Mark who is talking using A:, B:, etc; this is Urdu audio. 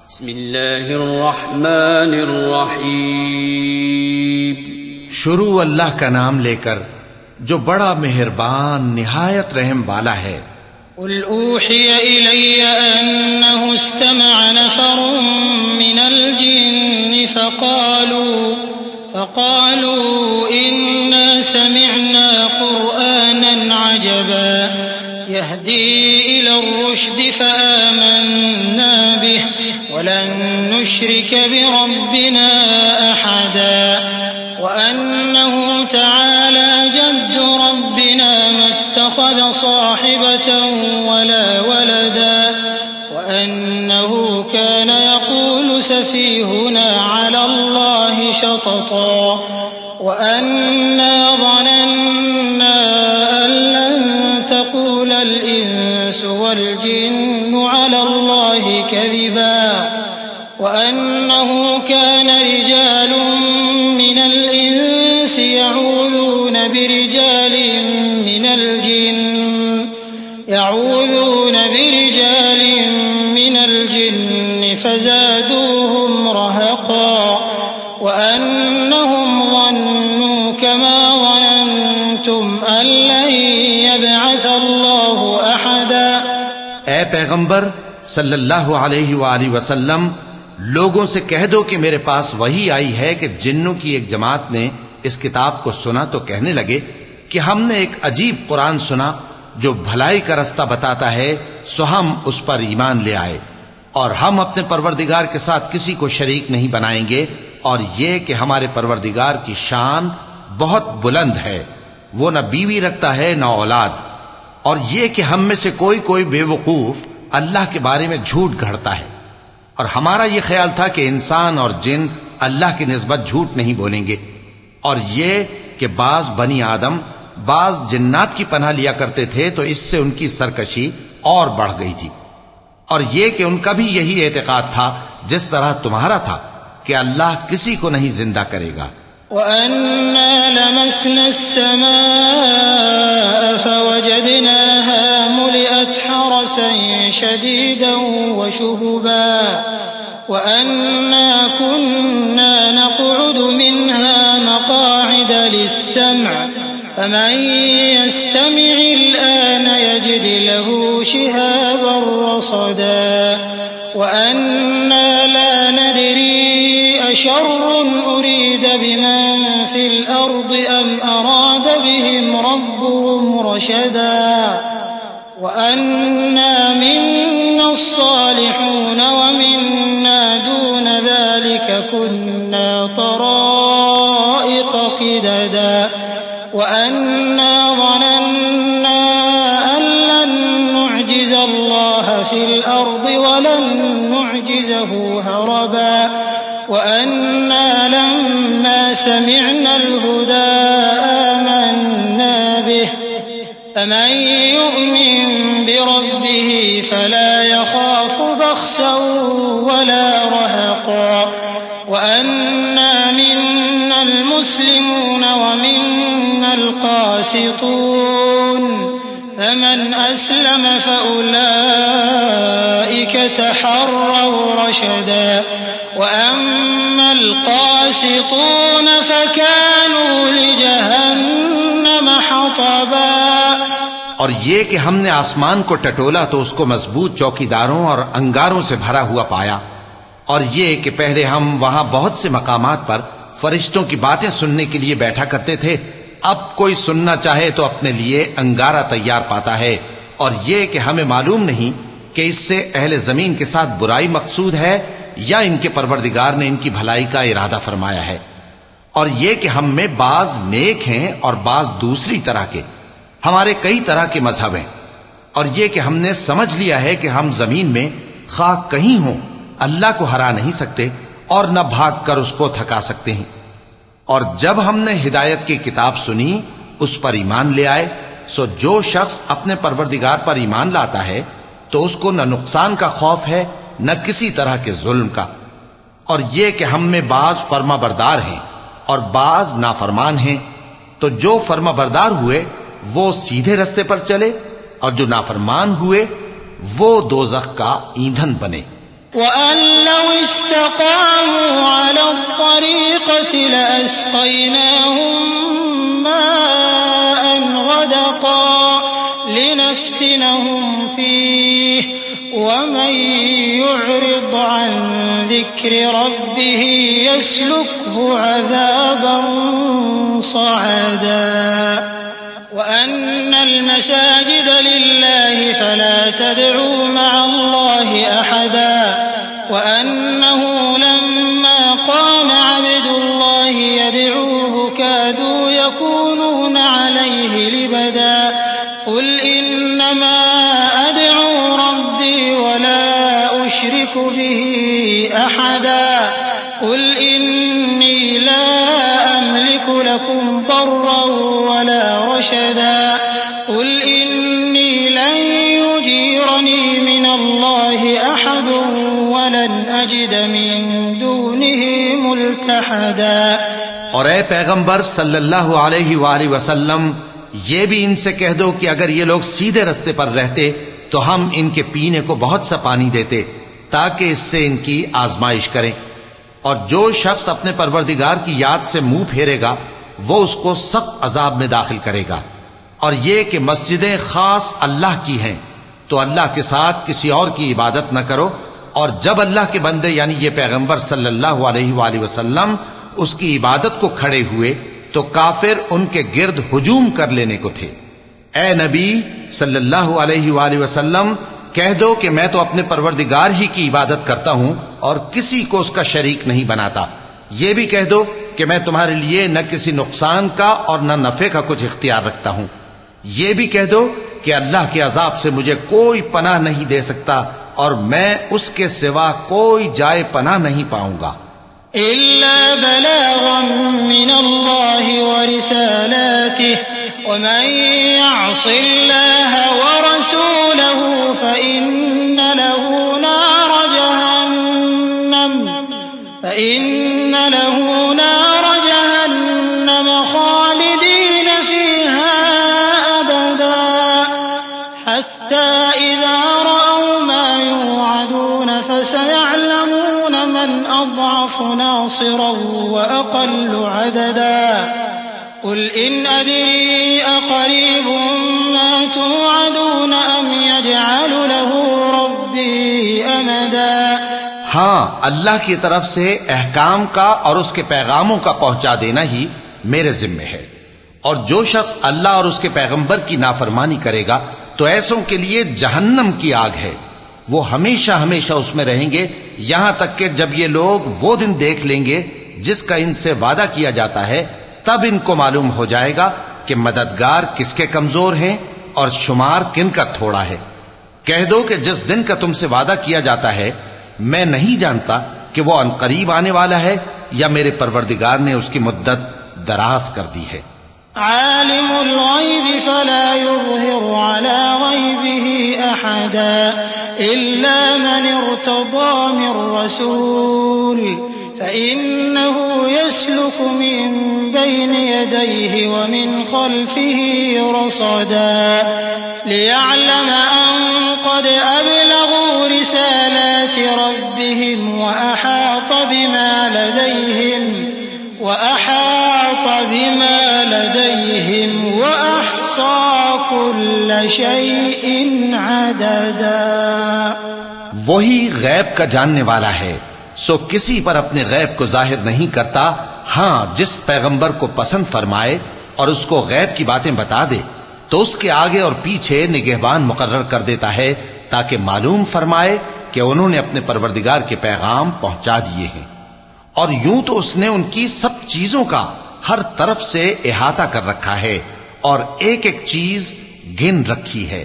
A: بسم اللہ الرحمن الرحیم.
B: شروع اللہ کا نام لے کر جو بڑا مہربان نہایت رحم والا ہے.
C: قل اوحی الی انہ استمع نفر من الجن فقالوا انا سمعنا قرآنا عجبا يهدي إلى الرشد فآمنا به ولن نشرك بربنا أحدا وأنه تعالى جد ربنا ما اتخذ صاحبة ولا ولدا وأنه كان يقول سفيهنا على الله شططا وأنا ظننا أن لن تقول الإنس والجن على الله كذبا وأنه كان رجال من الإنس يعوذون برجال من الجن فزادوهم رهقا وأنهم ظنوا كما ظننتم أن لن يبعث الله أحدا.
B: اے پیغمبر صلی اللہ علیہ وآلہ وسلم، لوگوں سے کہہ دو کہ میرے پاس وحی آئی ہے کہ جنوں کی ایک جماعت نے اس کتاب کو سنا تو کہنے لگے کہ ہم نے ایک عجیب قرآن سنا جو بھلائی کا رستہ بتاتا ہے، سو ہم اس پر ایمان لے آئے، اور ہم اپنے پروردگار کے ساتھ کسی کو شریک نہیں بنائیں گے، اور یہ کہ ہمارے پروردگار کی شان بہت بلند ہے، وہ نہ بیوی رکھتا ہے نہ اولاد، اور یہ کہ ہم میں سے کوئی بے وقوف اللہ کے بارے میں جھوٹ گھڑتا ہے، اور ہمارا یہ خیال تھا کہ انسان اور جن اللہ کی نسبت جھوٹ نہیں بولیں گے، اور یہ کہ بعض بنی آدم بعض جنات کی پناہ لیا کرتے تھے تو اس سے ان کی سرکشی اور بڑھ گئی تھی، اور یہ کہ ان کا بھی یہی اعتقاد تھا جس طرح تمہارا تھا کہ اللہ کسی کو نہیں زندہ کرے گا.
C: وَأَنَّا لَمَسْنَا السَّمَاءَ فَوَجَدْنَاهَا مُلِئَتْ حَرَسًا شَدِيدًا وَشُهُبًا وَأَنَّا كُنَّا نَقْعُدُ مِنْهَا مَقَاعِدَ لِلسَّمْعِ فَمَنْ يَسْتَمِعِ الْآنَ يَجِدْ لَهُ شِهَابًا رَصَدًا وَأَنَّا لَا نَدْرِي أَشَرٌ أُرِيدَ بِمَنْ فِي الْأَرْضِ أَمْ أَرَادَ بِهِمْ رَبُّهُمْ رَشَدًا وَأَنَّا مِنَّا الصَّالِحُونَ وَمِنَّا دُونَ ذَلِكَ كُنَّا طَرَائِقَ قِدَدًا وَأَنَّا ظَنَنَّا أَن لَّن نُّعْجِزَ اللَّهَ فِي الْأَرْضِ وَلَن نُّعْجِزَهُ هَرَبًا وَأَنَّا لَمَّا سَمِعْنَا الْهُدَىٰ آمَنَّا بِهِ فَمَن يُؤْمِن بِرَبِّهِ فَلَا يَخَافُ بَخْسًا وَلَا رَهَقًا وَأَنَّا مِنَّا الْمُسْلِمُونَ وَمِنَّا الْقَاسِطُونَ فَمَنْ أَسْلَمَ فَأُولَٰئِكَ تَحَرَّوْا رَشَدًا وَأَمَّا الْقَاسِطُونَ فَكَانُوا لِجَهَنَّمَ حَطَبًا.
B: اور یہ کہ ہم نے آسمان کو ٹٹولا تو اس کو مضبوط چوکیداروں اور انگاروں سے بھرا ہوا پایا، اور یہ کہ پہلے ہم وہاں بہت سے مقامات پر فرشتوں کی باتیں سننے کے لیے بیٹھا کرتے تھے، اب کوئی سننا چاہے تو اپنے لیے انگارہ تیار پاتا ہے، اور یہ کہ ہمیں معلوم نہیں کہ اس سے اہل زمین کے ساتھ برائی مقصود ہے یا ان کے پروردگار نے ان کی بھلائی کا ارادہ فرمایا ہے، اور یہ کہ ہم میں بعض نیک ہیں اور بعض دوسری طرح کے، ہمارے کئی طرح کے مذہب ہیں، اور یہ کہ ہم نے سمجھ لیا ہے کہ ہم زمین میں خواہ کہیں ہوں اللہ کو ہرا نہیں سکتے اور نہ بھاگ کر اس کو تھکا سکتے ہیں. اور جب ہم نے ہدایت کی کتاب سنی اس پر ایمان لے آئے، سو جو شخص اپنے پروردگار پر ایمان لاتا ہے تو اس کو نہ نقصان کا خوف ہے نہ کسی طرح کے ظلم کا، اور یہ کہ ہم میں بعض فرما بردار ہیں اور بعض نافرمان ہیں، تو جو فرما بردار ہوئے وہ سیدھے رستے پر چلے، اور جو نافرمان ہوئے وہ دوزخ کا ایندھن بنے.
C: وأن لو استقاموا على الطريقة لأسقيناهم ماء غدقا لنفتنهم فيه ومن يعرض عن ذكر ربه يسلكه عذابا صعدا وأن المساجد لله فلا تدعوا مع الله أحدا وأنه لما قام عبد الله يدعوه كادوا يكونون عليه لبدا قل إنما أدعو ربي ولا أشرك به أحدا قل إني لا أملك لكم ضرا ولا رشدا قل إني لن يجيرني من الله أحد ولن أجد من دونه ملتحدا.
B: اور اے پیغمبر صلی اللہ علیہ وآلہ وسلم یہ بھی ان سے کہہ دو کہ اگر یہ لوگ سیدھے رستے پر رہتے تو ہم ان کے پینے کو بہت سا پانی دیتے تاکہ اس سے ان کی آزمائش کریں، اور جو شخص اپنے پروردگار کی یاد سے منہ پھیرے گا وہ اس کو سخت عذاب میں داخل کرے گا. اور یہ کہ مسجدیں خاص اللہ کی ہیں تو اللہ کے ساتھ کسی اور کی عبادت نہ کرو. اور جب اللہ کے بندے یعنی یہ پیغمبر صلی اللہ علیہ وآلہ وسلم اس کی عبادت کو کھڑے ہوئے تو کافر ان کے گرد ہجوم کر لینے کو تھے. اے نبی صلی اللہ علیہ وآلہ وسلم کہہ دو کہ میں تو اپنے پروردگار ہی کی عبادت کرتا ہوں اور کسی کو اس کا شریک نہیں بناتا. یہ بھی کہہ دو کہ میں تمہارے لیے نہ کسی نقصان کا اور نہ نفع کا کچھ اختیار رکھتا ہوں. یہ بھی کہہ دو کہ اللہ کے عذاب سے مجھے کوئی پناہ نہیں دے سکتا اور میں اس کے سوا کوئی جائے پناہ نہیں پاؤں گا.
C: إلا بلاغا من الله ورسالاته ومن يعص الله ورسوله فإن له نار جهنم خالدين فيها أبدا حتى إذا رأوا ما يوعدون فسيعلمون من أضعف ناصرا وأقل عددا. قل إن أدري أقريب ما توعدون أم يجعل له ربي أمدا.
B: ہاں، اللہ کی طرف سے احکام کا اور اس کے پیغاموں کا پہنچا دینا ہی میرے ذمے ہے. اور جو شخص اللہ اور اس کے پیغمبر کی نافرمانی کرے گا تو ایسوں کے لیے جہنم کی آگ ہے، وہ ہمیشہ ہمیشہ اس میں رہیں گے یہاں تک کہ جب یہ لوگ وہ دن دیکھ لیں گے جس کا ان سے وعدہ کیا جاتا ہے تب ان کو معلوم ہو جائے گا کہ مددگار کس کے کمزور ہیں اور شمار کن کا تھوڑا ہے. کہہ دو کہ جس دن کا تم سے وعدہ کیا جاتا ہے میں نہیں جانتا کہ وہ عنقریب آنے والا ہے یا میرے پروردگار نے اس کی مدت دراز کر دی ہے.
C: عالم الغیب فلا يظهر على غیبه احدا الا من ارتضى من رسول فإنه يسلك من بين يديه ومن خلفه رصدا ليعلم أن قد أبلغوا رسالات ربهم وأحاط بما لديهم وأحصى كل شيء عددا.
B: وہی غیب کا جاننے والا ہے، سو کسی پر اپنے غیب کو ظاہر نہیں کرتا، ہاں جس پیغمبر کو پسند فرمائے اور اس کو غیب کی باتیں بتا دے تو اس کے آگے اور پیچھے نگہبان مقرر کر دیتا ہے تاکہ معلوم فرمائے کہ انہوں نے اپنے پروردگار کے پیغام پہنچا دیے ہیں. اور یوں تو اس نے ان کی سب چیزوں کا ہر طرف سے احاطہ کر رکھا ہے اور ایک ایک چیز گن رکھی ہے.